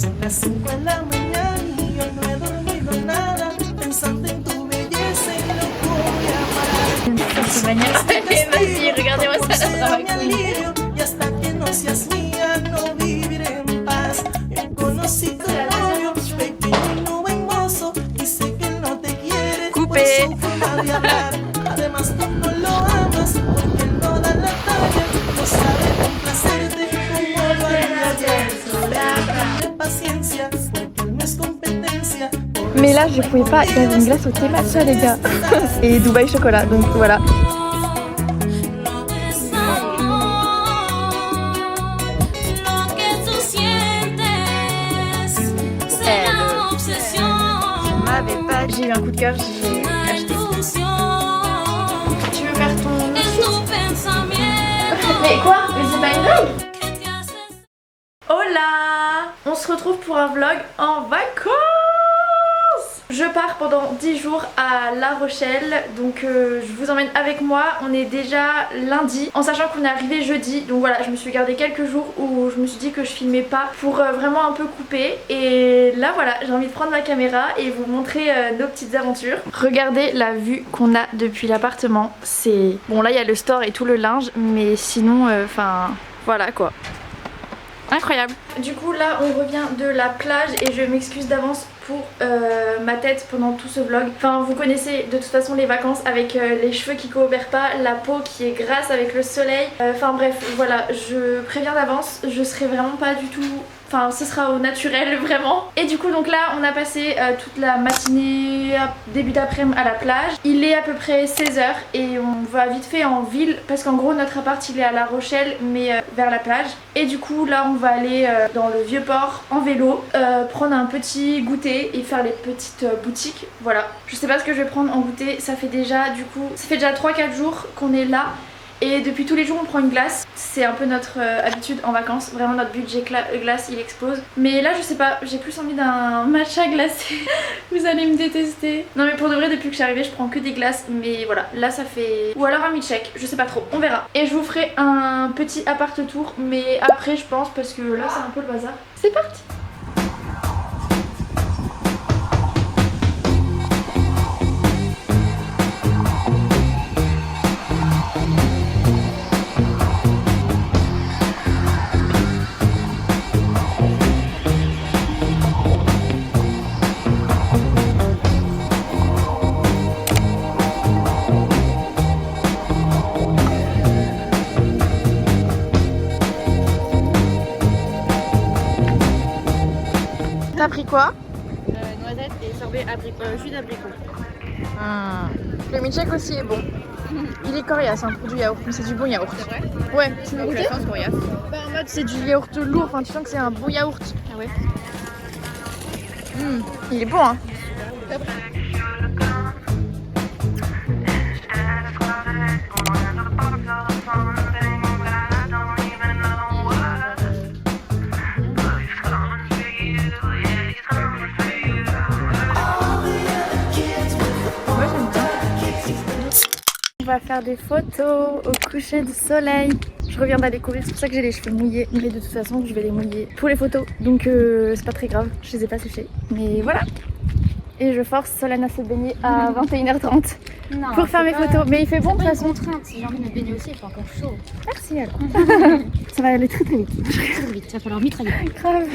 C'est magnifique. Vas-y, regardez-moi ça, ça va Mi alivio, y hasta que no seas mía no viviré en paz. He conocido a novio, pequeño y no buen mozo, dice que no te quiere por Coupé. su forma de hablar. Además tú no lo amas porque él no da la talla, no sabe complacerte como lo haría yo. Dale paciencia porque él no es competencia. Mais là je pouvais pas, il y avait une glace au thé matcha les gars. Et Dubaï chocolat, donc voilà. J'ai eu un coup de cœur, j'ai acheté. Tu veux faire ton... Mais quoi? Mais c'est pas une blague? Hola! On se retrouve pour un vlog en vacances! Je pars pendant 10 jours à La Rochelle, donc je vous emmène avec moi. On est déjà lundi, en sachant qu'on est arrivé jeudi. Donc voilà, je me suis gardé quelques jours où je me suis dit que je filmais pas pour vraiment un peu couper. Et là voilà, j'ai envie de prendre ma caméra et vous montrer nos petites aventures. Regardez la vue qu'on a depuis l'appartement. C'est... Bon là il y a le store et tout le linge, mais sinon, enfin voilà quoi. Incroyable. Du coup là on revient de la plage et je m'excuse d'avance pour ma tête pendant tout ce vlog. Enfin vous connaissez de toute façon les vacances avec les cheveux qui coopèrent pas, la peau qui est grasse avec le soleil. Enfin bref voilà, je préviens d'avance, je serai vraiment pas du tout... Enfin ce sera au naturel vraiment. Et du coup donc là on a passé toute la matinée, début d'après-midi à la plage. Il est à peu près 16h et on va vite fait en ville parce qu'en gros notre appart il est à La Rochelle mais vers la plage. Et du coup là on va aller dans le vieux port en vélo, prendre un petit goûter et faire les petites boutiques. Voilà. Je sais pas ce que je vais prendre en goûter, ça fait déjà du coup, ça fait déjà 3-4 jours qu'on est là. Et depuis tous les jours on prend une glace, c'est un peu notre habitude en vacances, vraiment notre budget glace il explose. Mais là je sais pas, j'ai plus envie d'un matcha glacé, vous allez me détester. Non mais pour de vrai depuis que je suis arrivée je prends que des glaces, mais voilà, là ça fait... Ou alors un milkshake, je sais pas trop, on verra. Et je vous ferai un petit appart tour, mais après je pense parce que là c'est un peu le bazar. C'est parti! T'as pris quoi? Noisette et sorbet jus d'abricot. Le milkshake aussi est bon. Il est coriace hein, pour du yaourt, mais c'est du bon yaourt. C'est vrai? Ouais, tu veux goûter? Coriace. Bah, en mode c'est du yaourt lourd, enfin tu sens que c'est un bon yaourt. Ah ouais? Il est bon hein. Moi j'aime bien. On va faire des photos au coucher du soleil. Je reviens d'aller courir, c'est pour ça que j'ai les cheveux mouillés. Mais de toute façon je vais les mouiller pour les photos. Donc c'est pas très grave, je les ai pas séchés. Mais voilà. Et je force Solène à se baigner à 21h30 pour faire mes photos. Mais il fait bon de toute façon. Contrainte, si j'ai envie de me baigner aussi, il fait encore chaud. Merci alors. Ça va aller très très vite. Très vite, il va falloir mitrailler. Grave.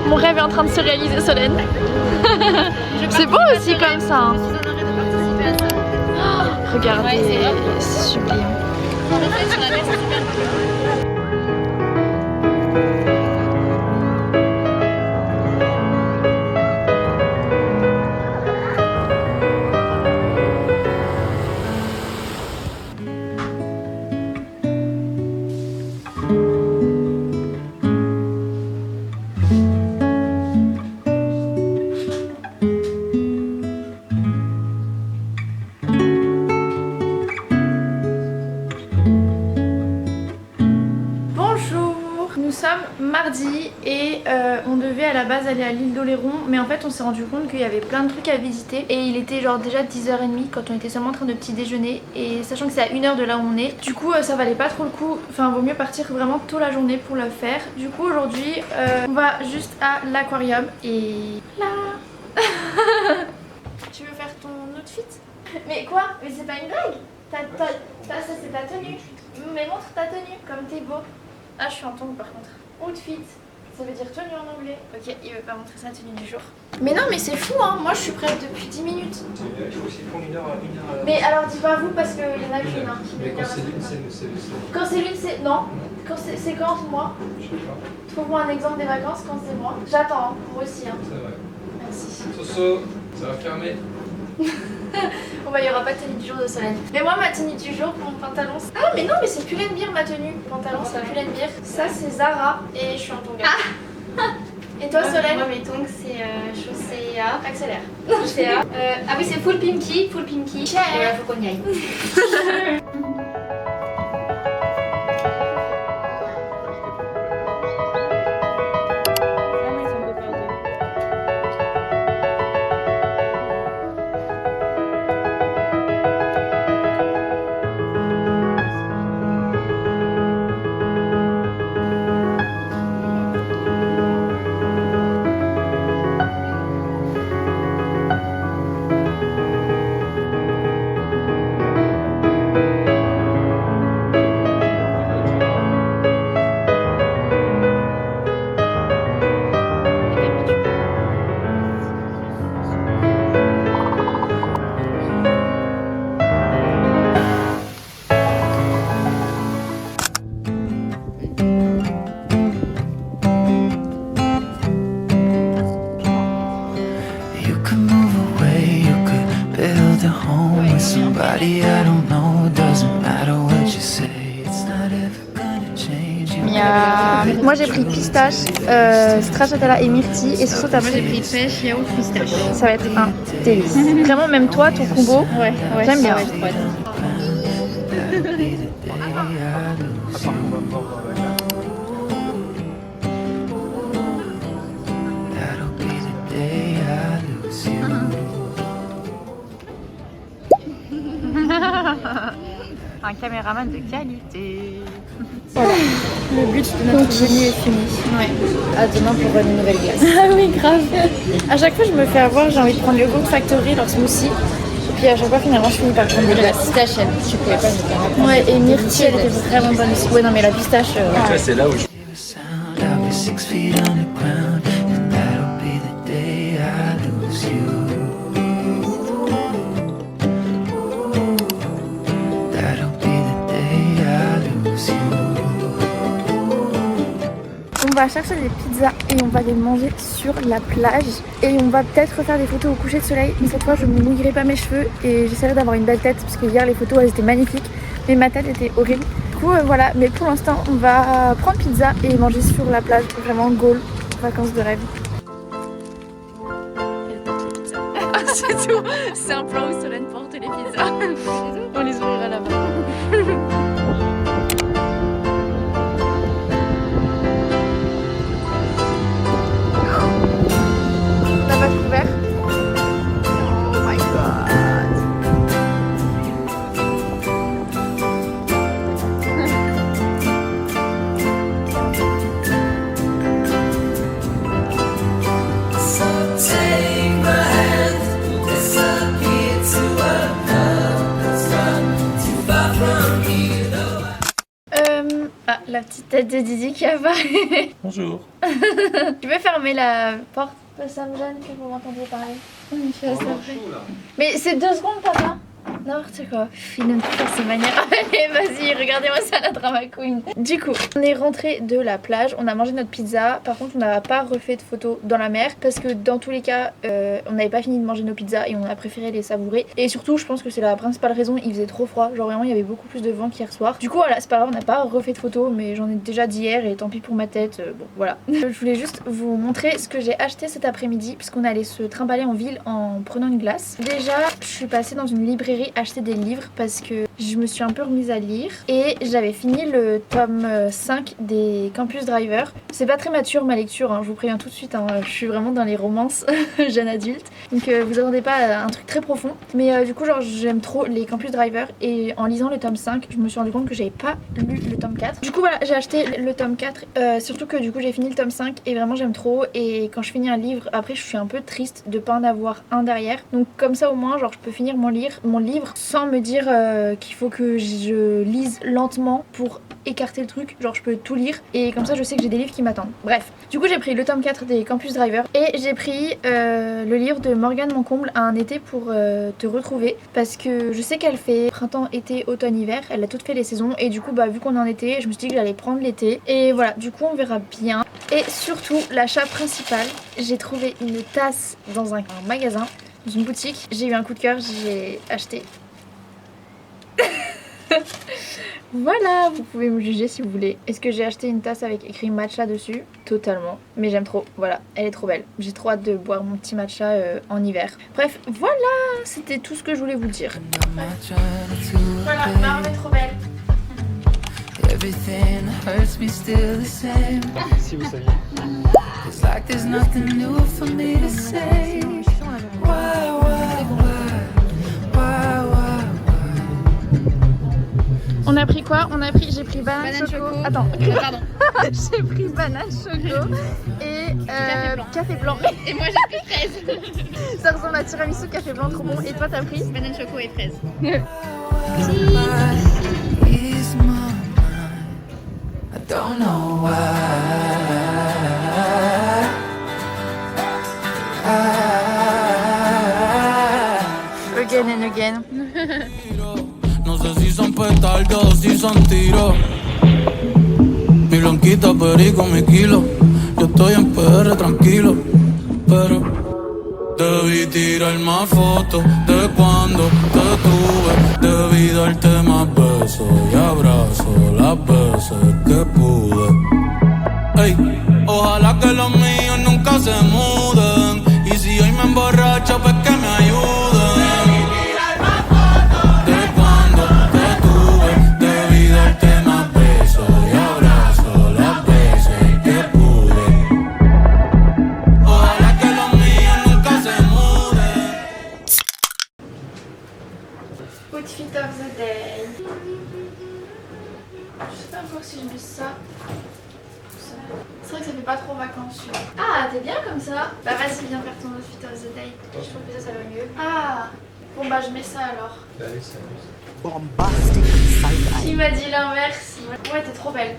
Mon rêve est en train de se réaliser, Solène. C'est beau aussi comme ça. Hein. Regardez, c'est sublime. Nous sommes mardi et on devait à la base aller à l'île d'Oléron, mais en fait on s'est rendu compte qu'il y avait plein de trucs à visiter et il était genre déjà 10h30 quand on était seulement en train de petit déjeuner, et sachant que c'est à 1h de là où on est, du coup ça valait pas trop le coup, enfin vaut mieux partir vraiment tôt la journée pour le faire. Du coup aujourd'hui on va juste à l'aquarium et là. Tu veux faire ton outfit? Mais quoi? Mais c'est pas une blague. Ça c'est ta tenue. Mais montre ta tenue comme t'es beau. Ah je suis en tongue par contre. Outfit, ça veut dire tenue en anglais. Ok, il veut pas montrer sa tenue du jour. Mais non mais c'est fou hein, moi je suis prête depuis 10 minutes. Il faut aussi prendre une heure. Mais alors dis pas vous parce qu'il y en a qu'une hein, qui Mais quand c'est l'une, c'est. Quand c'est l'une c'est... Non. Quand c'est quand moi? Je sais pas. Trouve-moi un exemple des vacances quand c'est moi. J'attends, hein, moi aussi hein. C'est vrai. Merci. Soso, ça va fermer. Bon bah il y aura pas de tenue du jour de Solène. Mais moi ma tenue du jour, mon pantalon... Ah mais non mais c'est Pull&Bear ma tenue. Pantalon c'est Pull&Bear. Ça c'est Zara et je suis en tonga. Et toi Solène? Moi mes tongs c'est chaussée A. Accélère. Chaussée A. Ah oui c'est full pinky. Cher. Faut qu'on y aille. Somebody I don't know, doesn't matter what you say, it's not ever gonna change. Moi j'ai pris pistache, stracciatella et myrtille, et surtout t'as J'ai pris pêche, yaourt, pistache. ça va être un délice. Vraiment même toi ton combo, Ouais, j'aime bien. That'll be the day I lose you. That'll be the day I lose you. Un caméraman de qualité. Le but de notre venue est fini. Ouais. À demain pour une nouvelle glace. Ah oui grave. À chaque fois je me fais avoir, j'ai envie de prendre le Gold Factory, leur smoothie. Et puis à chaque fois finalement je finis par prendre des La glaces. pistache, tu pouvais pas me faire. Ouais et myrtille elle était vraiment bonne aussi. Ouais non mais la pistache... C'est là où je. The sound, I'll be 6 feet underground, and that'll be the day I lose you. That'll be the day I lose you. On va chercher des pizzas et on va les manger sur la plage. Et on va peut-être faire des photos au coucher de soleil. Mais cette fois je ne mouillerai pas mes cheveux et j'essaierai d'avoir une belle tête. Parce que hier les photos elles étaient magnifiques. Mais ma tête était horrible. Du coup voilà, mais pour l'instant on va prendre pizza et manger sur la plage. Vraiment goal, vacances de rêve. C'est tout. C'est un plan où Solène porte les pizzas. On les ouvrira là-bas. La vache ouverte. Oh my god. So take my hand, disappear to a love that's not too far from you, though. Ah, la petite tête de Didi qui apparaît. Bonjour. Tu peux fermer la porte? Ça me gêne que vous m'entendiez parler. Je suis assez après. Mais c'est 2 secondes, papa. N'importe quoi. Il aime toujours ses manières. Allez, vas-y, regardez-moi ça, la drama queen. Du coup, on est rentré de la plage, on a mangé notre pizza. Par contre, on n'a pas refait de photos dans la mer parce que dans tous les cas, on n'avait pas fini de manger nos pizzas et on a préféré les savourer. Et surtout, je pense que c'est la principale raison, il faisait trop froid. Genre vraiment, il y avait beaucoup plus de vent qu'hier soir. Du coup, voilà, c'est pas grave, on n'a pas refait de photos, mais j'en ai déjà d'hier et tant pis pour ma tête. Bon, voilà. Je voulais juste vous montrer ce que j'ai acheté cet après-midi puisqu'on allait se trimballer en ville en prenant une glace. Déjà, je suis passée dans une librairie acheter des livres parce que je me suis un peu remise à lire et j'avais fini le tome 5 des Campus Driver. C'est pas très mature ma lecture, hein, je vous préviens tout de suite, hein, je suis vraiment dans les romances jeune adulte. Donc vous attendez pas à un truc très profond. Mais du coup genre j'aime trop les Campus Driver et en lisant le tome 5 je me suis rendu compte que j'avais pas lu le tome 4. Du coup voilà j'ai acheté le tome 4, surtout que du coup j'ai fini le tome 5 et vraiment j'aime trop. Et quand je finis un livre après je suis un peu triste de pas en avoir un derrière. Donc comme ça au moins genre je peux finir mon livre sans me dire qu'il faut que je lise lentement pour écarter le truc, genre je peux tout lire et comme ça je sais que j'ai des livres qui m'attendent. Bref, du coup j'ai pris le tome 4 des Campus Driver et j'ai pris le livre de Morgane Moncomble, Un été pour te retrouver, parce que je sais qu'elle fait printemps, été, automne, hiver, elle a toutes fait les saisons et du coup bah vu qu'on est en été je me suis dit que j'allais prendre l'été et voilà, du coup on verra bien. Et surtout l'achat principal, j'ai trouvé une tasse dans un magasin, dans une boutique, j'ai eu un coup de cœur, j'ai acheté. Voilà, vous pouvez me juger si vous voulez. Est-ce que j'ai acheté une tasse avec écrit matcha dessus? Totalement, mais j'aime trop, voilà, elle est trop belle. J'ai trop hâte de boire mon petit matcha en hiver. Bref, voilà, c'était tout ce que je voulais vous dire. Voilà, ma robe est trop belle. Everything hurts me still the same. Si vous saviez. It's like there's nothing new for me to say. Why? On a pris quoi? J'ai pris banane choco. Attends, Pardon. j'ai pris banane choco et café blanc. Et moi j'ai pris fraise. Ça ressemble à tiramisu, café blanc, trop bon. Et toi t'as pris? Banane choco et fraise. Is my mind. I don't know why. Again and again. No sé si son petardos o si son tiros. Mi blanquita perico, mi kilo. Yo estoy en PR tranquilo, pero debí tirar más fotos de cuando te tuve. Debí darte más besos y abrazos las veces que pude. Ey, ojalá que los míos nunca se muden. Y si hoy me emborracho, pues que me ayuden. Outfit of the day. Je sais pas encore si je mets ça. C'est vrai que ça fait pas trop vacances. Ah, t'es bien comme ça? Bah vas-y, viens faire ton outfit of the day. Je trouve que ça va mieux. Ah, bon bah je mets ça alors. Allez, ça amuse. Il m'a dit l'inverse. Ouais, t'es trop belle.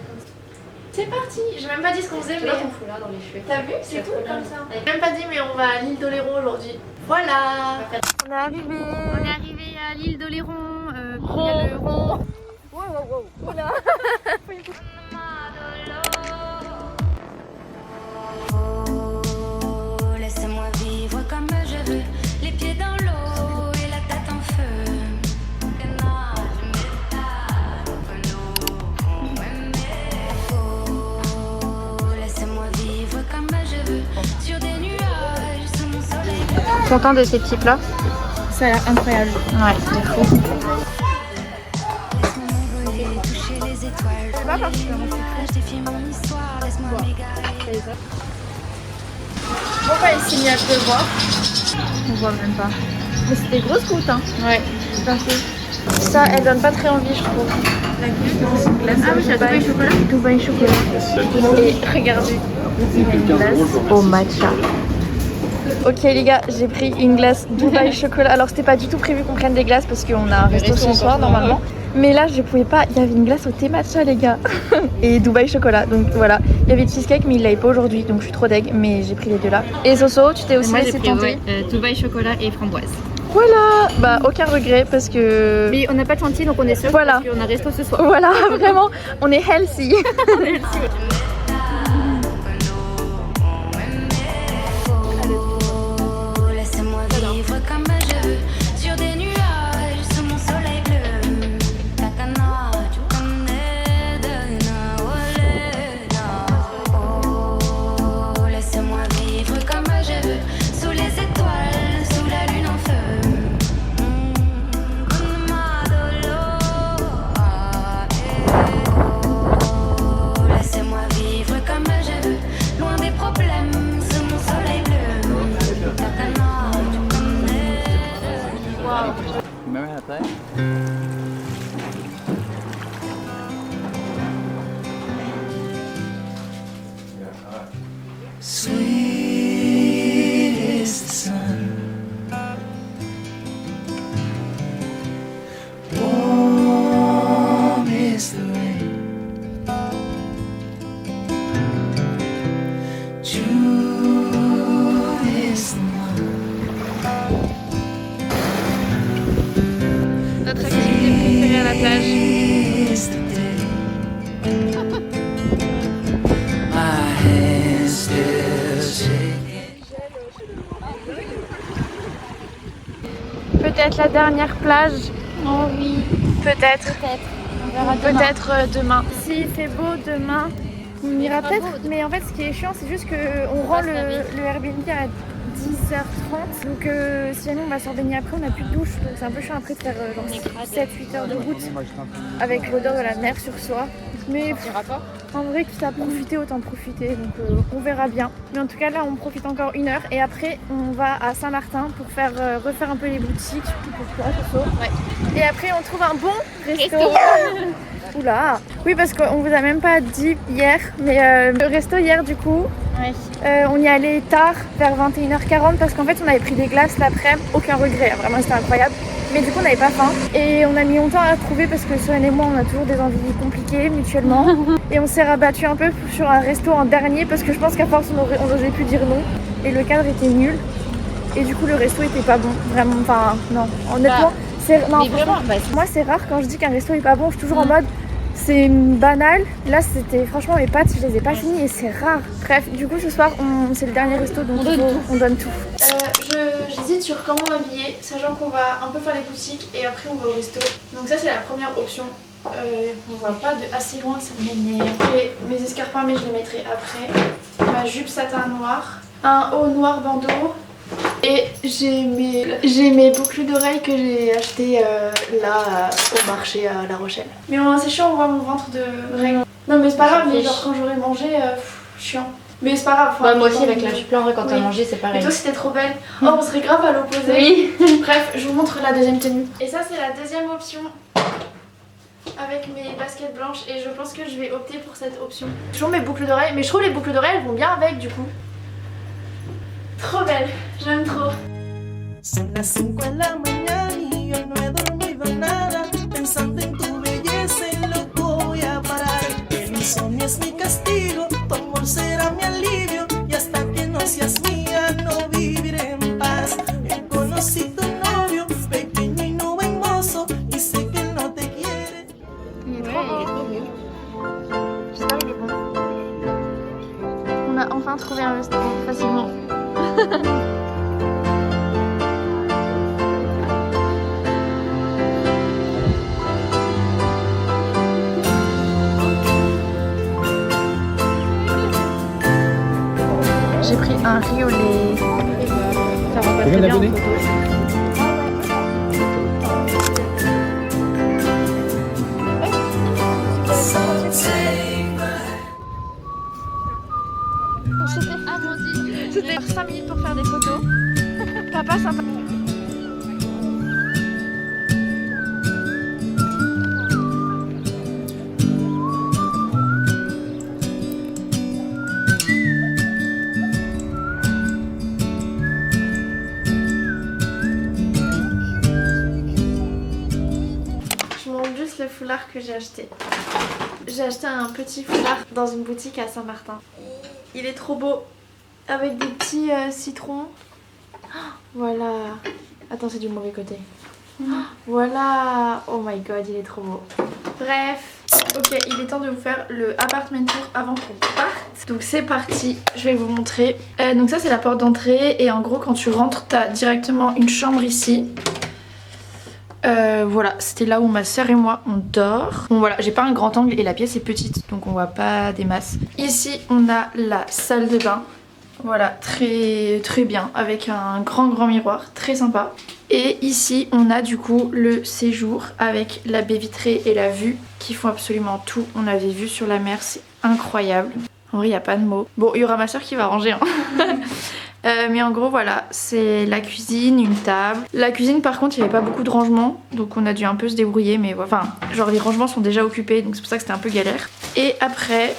C'est parti. J'ai même pas dit ce qu'on faisait, mais ton foulard dans les cheveux. t'as vu? C'est cool comme ça. J'ai même pas dit, mais on va à l'île d'Oléron aujourd'hui. Voilà. On est arrivé. On est arrivé à l'île d'Oléron. Il y a le Rond. Oula. Laissez-moi vivre comme je veux, les pieds dans l'eau et la tête en feu. Que nage, métal, laissez-moi vivre comme je veux, sur des nuages, sous mon soleil. Content de ces petits plats? Ça a l'air incroyable. Ouais, c'est fou. Laisse-moi toucher les étoiles, pas particulièrement défier mon histoire, laisse-moi m'égarer. Bon bah il s'est mis à pleuvoir. On voit même pas. Mais c'est des grosses gouttes hein. Ouais, tout à fait. Ça elle donne pas très envie je trouve. La glace. Ah oui, c'est la Dubaï chocolat. Dubaï chocolat. Et regardez, il y a une glace au matcha. Ok les gars, j'ai pris une glace Dubaï chocolat. Alors c'était pas du tout prévu qu'on prenne des glaces parce qu'on a un resto ce soir normalement. Mais là je pouvais pas, il y avait une glace au thé matcha les gars. Et Dubaï chocolat, donc voilà. Il y avait le cheesecake mais il l'avait pas aujourd'hui donc je suis trop deg. Mais j'ai pris les deux là. Et Soso, tu t'es aussi laissé tenter? Dubaï chocolat et framboise. Voilà, bah aucun regret parce que... Mais on n'a pas de chantier donc on est seul Voilà. parce qu'on a resto ce soir. Voilà, vraiment, on est healthy. Laissez-moi vivre comme je veux, sur des nuages, sous mon soleil bleu. Takana, tu connais de oh, laissez-moi vivre comme je veux, sous les étoiles, sous la lune en feu. prêt? Sweet is the sun, warm is the rain, June is the month. Notre activité préférée à la plage. Is the day. My hands still shake. Peut-être la dernière plage. Oh oui, Peut-être. peut-être. On verra demain. Peut-être demain. S'il fait beau demain, on ira fera peut-être. beau. Mais en fait, ce qui est chiant, c'est juste qu'on rend passe la vie. le Airbnb à 10h30. Donc, si jamais on va se baigner après, on n'a plus de douche. Donc, c'est un peu chiant après de faire genre On est crade. 7-8 heures de route avec l'odeur de la mer sur soi. Mais On ira pas. en vrai, quitte à profiter, autant profiter. Donc, on verra bien. Mais en tout cas, là, on profite encore 1 heure. Et après, on va à Saint-Martin pour faire refaire un peu les boutiques. Surtout pour toi, Soso. Ouais. Et après, on trouve un bon resto. Resto. Oula. Oui, parce qu'on vous a même pas dit hier, mais le resto hier, du coup, Ouais. on y allait tard, vers 21h40, parce qu'en fait, on avait pris des glaces l'après-midi. Aucun regret, hein, vraiment, c'était incroyable. Mais du coup, on n'avait pas faim. Et on a mis longtemps à trouver parce que Soren et moi, on a toujours des envies compliquées mutuellement. Et on s'est rabattu un peu sur un resto en dernier parce que je pense qu'à force, on aurait pu dire non. Et le cadre était nul. Et du coup, le resto était pas bon. Vraiment, enfin, non. Honnêtement, non, Mais vraiment, bah, moi, c'est rare quand je dis qu'un resto est pas bon. Je suis toujours en mode, c'est banal. Là, c'était franchement mes pâtes, je les ai pas finies et c'est rare. Bref, du coup, ce soir, c'est le dernier resto, donc on donne tout. J'hésite sur comment m'habiller, sachant qu'on va un peu faire les boutiques et après on va au resto. Donc ça, c'est la première option. On voit pas de assez loin, ça m'énerve. J'ai mes escarpins, mais je les mettrai après. Ma jupe satin noir, un haut noir bandeau. Et j'ai mes boucles d'oreilles que j'ai achetées là au marché à La Rochelle. Mais c'est chiant, on voit mon ventre de règle. Non mais c'est pas grave, mais genre quand j'aurai mangé, chiant. Mais c'est pas grave. Bah, moi aussi avec la jupe là, en vrai, quand t'as Oui. mangé, c'est Et pareil. toi c'était trop belle. Oh, on serait grave à l'opposé. Oui. Bref, je vous montre la deuxième tenue. Et ça c'est la deuxième option. Avec mes baskets blanches et je pense que je vais opter pour cette option. Toujours mes boucles d'oreilles, mais je trouve les boucles d'oreilles elles vont bien avec du coup. Trop belle, j'aime trop. Son las 5 de la mañana y yo no he dormido nada, pensando en tu belleza y loco voy a parar. El insomnio es mi castigo, tu amor será mi alivio, y hasta que no seas mía no viviré en paz. Conocí tu novio, pequeño y no buen mozo, y sé que él no te quiere. Il est trop beau. J'espère qu'il est bon. On a enfin trouvé un resto facilement. J'ai pris un riz au lait. Ça va pas très bien en photo. C'était 5 minutes pour faire des photos. Papa sympa. Je montre juste le foulard que j'ai acheté. J'ai acheté un petit foulard dans une boutique à Saint-Martin. Il est trop beau. Avec des petits citrons. Voilà. Attends, c'est du mauvais côté. Voilà. Oh my god, il est trop beau. Bref. Ok, il est temps de vous faire le apartment tour avant qu'on parte. Donc c'est parti, je vais vous montrer. Donc ça c'est la porte d'entrée et en gros quand tu rentres, t'as directement une chambre ici. Voilà, c'était là où ma soeur et moi on dort. Bon voilà, j'ai pas un grand angle et la pièce est petite donc on voit pas des masses. Ici on a la salle de bain. Voilà, très bien, avec un grand miroir, très sympa. Et ici on a du coup le séjour avec la baie vitrée et la vue qui font absolument tout. On avait vu sur la mer, c'est incroyable. En vrai il n'y a pas de mots. Bon, il y aura ma soeur qui va ranger hein. Mais en gros voilà, c'est la cuisine, une table. La cuisine par contre il n'y avait pas beaucoup de rangements, donc on a dû un peu se débrouiller, mais enfin genre les rangements sont déjà occupés, donc c'est pour ça que c'était un peu galère. Et après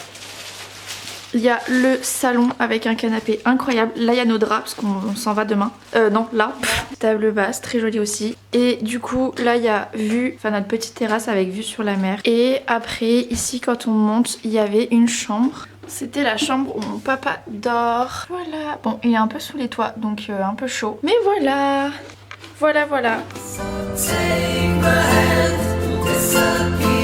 il y a le salon avec un canapé incroyable. Là il y a nos draps parce qu'on s'en va demain. Non là. Table basse, très jolie aussi. Et du coup là il y a vue, enfin notre petite terrasse avec vue sur la mer. Et après ici quand on monte il y avait une chambre. C'était la chambre où mon papa dort. Voilà. Bon il est un peu sous les toits donc un peu chaud. Mais voilà. Voilà. Take my hand, disappear.